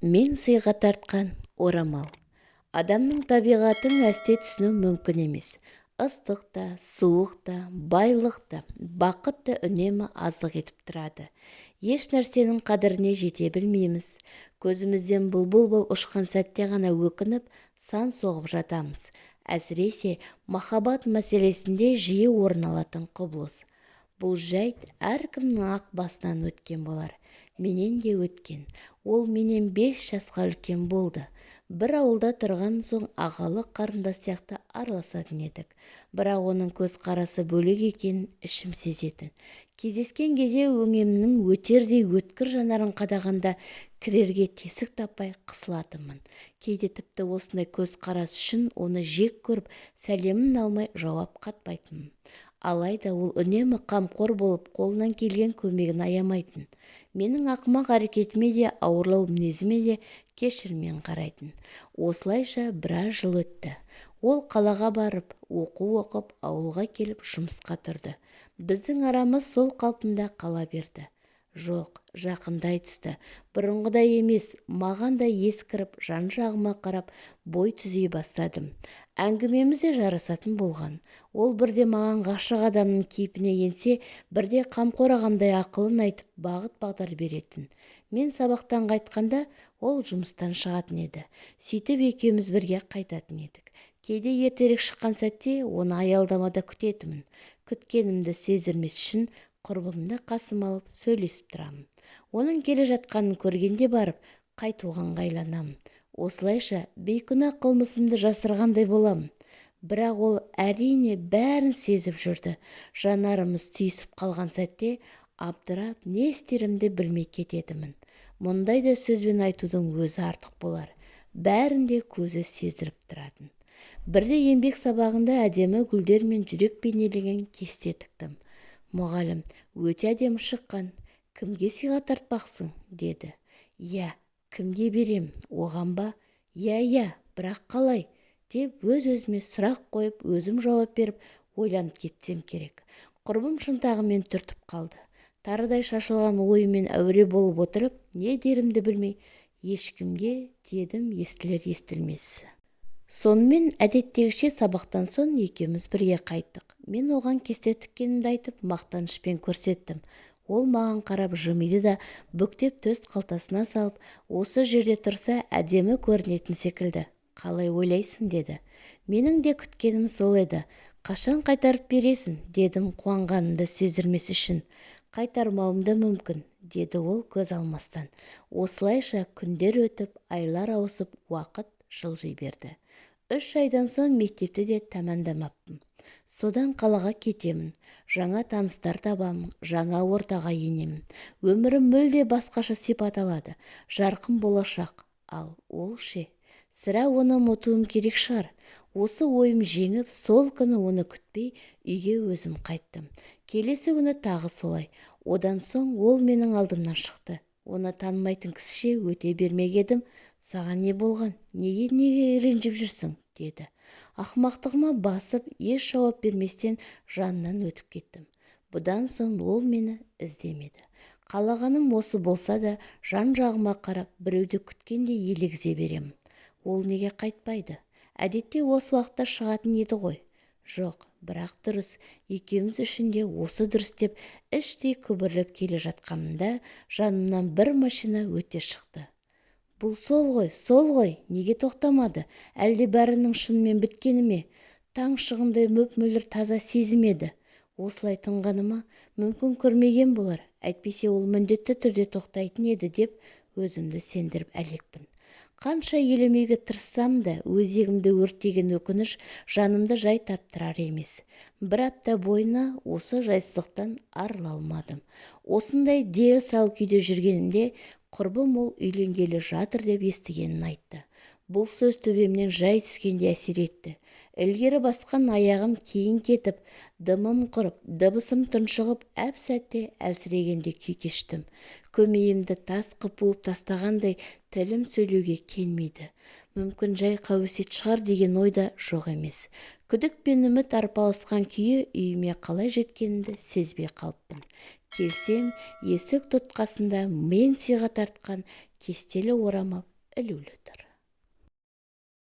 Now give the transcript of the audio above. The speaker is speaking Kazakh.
Мен сыйға тартқан орамал. Адамның табиғатын әсте түсіну мүмкін емес. Ыстық та, суық та, байлық та, бақыт та үнемі аздық етіп тұрады. Еш нәрсенің қадіріне жете білмейміз. Көзімізден бұлбұл болып ұшқан сәтте ғана өкініп, сан соғып жатамыз. Әсіресе махаббат мәселесінде жиі орын алатын құбылыс. Бұл жайт әркімнің ақ басынан өткен болар. Менен де өткен. Ол менен 5 жасқа үлкен болды. Бір ауылда тұрған соң ағалы қарындас сияқты араласатын едік. Бірақ оның көз қарасы бөлек екенін ішім сезетін. Кездескен кезде өңемнің өтердей өткір жанарын қадағанда кірерге тесік таппай қысылатынмын. Кейде тіпті осындай көз қарасы үшін оны жек көріп, сәлемін алмай жауап қатпайтынмын. Алайда ол үнемі қамқор болып, қолынан келген көмегін аямайтын. Менің ақымақ әрекетіме де, ауырлау мінезіме де кешіріммен қарайтын. Осылайша біраз жыл өтті. Ол қалаға барып, оқу оқып, ауылға келіп жұмысқа тұрды. Біздің арамыз сол қалпында қала берді. Жоқ, жақындай түсті. Бұрынғыдай емес, маған да ескіріп, жан-жағыма қарап, бой түзей бастадым. Әңгімеміз де жарасатын болған. Ол бірде маған ғашық адамның кейпіне енсе, бірде қамқор ағамдай ақылын айтып, бағыт-бағдар беретін. Мен сабақтан қайтқанда, ол жұмыстан шығатын еді. Сөйтіп екеуміз бірге қайтатын едік. Кейде ертерек шыққан сәтте, оны аялдамада күтетімін. Күткенімді сездірмес үшін құрбымды қасыма алып сөйлесіп тұрамын. Оның келе жатқанын көргенде барып, қайтуға ыңғайланамын. Осылайша бейкүнә қылмысымды жасырғандай боламын. Бірақ ол әрине бәрін сезіп жүрді. Жанарымыз түйісіп қалған сәтте абдырап, не істерімді білмей кететімін. Мұндай да сөзбен айтудың өзі артық болар. Бәрінде көзі сездіріп тұратын. Бірде еңбек сабағында әдемі гүлдер мен жүрек бейнелеген кесте тіктім. Мұғалім, өте әдемі шыққан. Кімге сыйға тартпақсың? Деді. Иә, кімге берем? Оған ба? Иә, бірақ қалай? Деп өз-өзіме сұрақ қойып, өзім жауап беріп, ойланып кетсем керек. Құрбым шынтағымен түртіп қалды. Тарыдай шашылған ойымен әуре болып отырып, не дерімді білмей, ешкімге дедім, естілер-естілмес. Сонымен әдеттегіше сабақтан соң екеуміз бірге қайттық. Мен оған кесте тіккенімді айтып, мақтанышпен көрсеттім. Ол маған қарап жымиды да, бүктеп төс қалтасына салып, осы жерде тұрса әдемі көрінетін секілді. Қалай ойлайсың, деді. Менің де күткенім сол еді. Қашан қайтарып бересің, дедім, қуанғанымды сездірмес үшін. Қайтармауым да мүмкін, деді ол көз алмастан. Осылайша күндер өтіп, айлар ауысып, уақыт жылжи берді. 3 айдан соң мектепті де тәмамдамаппын. Содан қалаға кетемін. Жаңа таныстар табамын, жаңа ортаға енемін. Өмірім мүлде басқаша сипат алады. Жарқын болашақ. Ал ол ше? Сірә оны ұмытуым керек шығар. Осы ойым жеңіп, сол күні оны күтпей, үйге өзім қайттым. Келесі күні тағы солай. Одан соң ол менің алдымнан шықты. Оны танымайтын кісіше өте бермек едім. Саған не болған? Неге ренжіп жүрсің? Деді. Ақымақтығыма басып, еш жауап берместен жанынан өтіп кеттім. Бұдан соң ол мені іздемеді. Қалағаным осы болса да, жан-жағыма қарап, біреуді күткенде елегізе беремін. Ол неге қайтпайды? Әдетте осы уақытта шығатын еді ғой. Жоқ, бірақ дұрыс, екеуміз үшін де осы дұрыс деп іштей күбірлеп келе жатқанымда жанымнан бір машина өте шықты. Бұл сол ғой, неге тоқтамады? Әлде бәрінің шынымен біткені ме? Таң шығындай мөп-мөлдір таза сезімеді. Осылай тынғаныма мүмкін көрмеген болар. Әйтпесе ол міндетті түрде тоқтайтын еді деп өзімді сендіріп әлекпін. Қанша елемеуге тырыссам да, өзегімді өртеген өкініш жанымды жай таптырар емес. Бір апта бойына осы жайсыздықтан арыла алмадым. Осындай дел сал күйде жүргенімде құрбым ол үйленгелі жатыр деп естігенін айтты. Бұл сөз төбемнен жай түскенде әсер етті. Ілгері басқан аяғым кейін кетіп, дымым құрып, дыбысым тұншығып, әп-сәтте әлсірегенде күй кештім. Көмейімді тас қып тастағандай тілім сөйлеуге келмейді. Мүмкін жай қауесет шығар деген ойда жоқ емес. Күдік пен үміт арпалысқан күйі үйіме қалай жеткенімді сезбей қалыппын. Келсем, есік тұтқасында мен сыйға тартқан кестелі орамал ілулі тұр.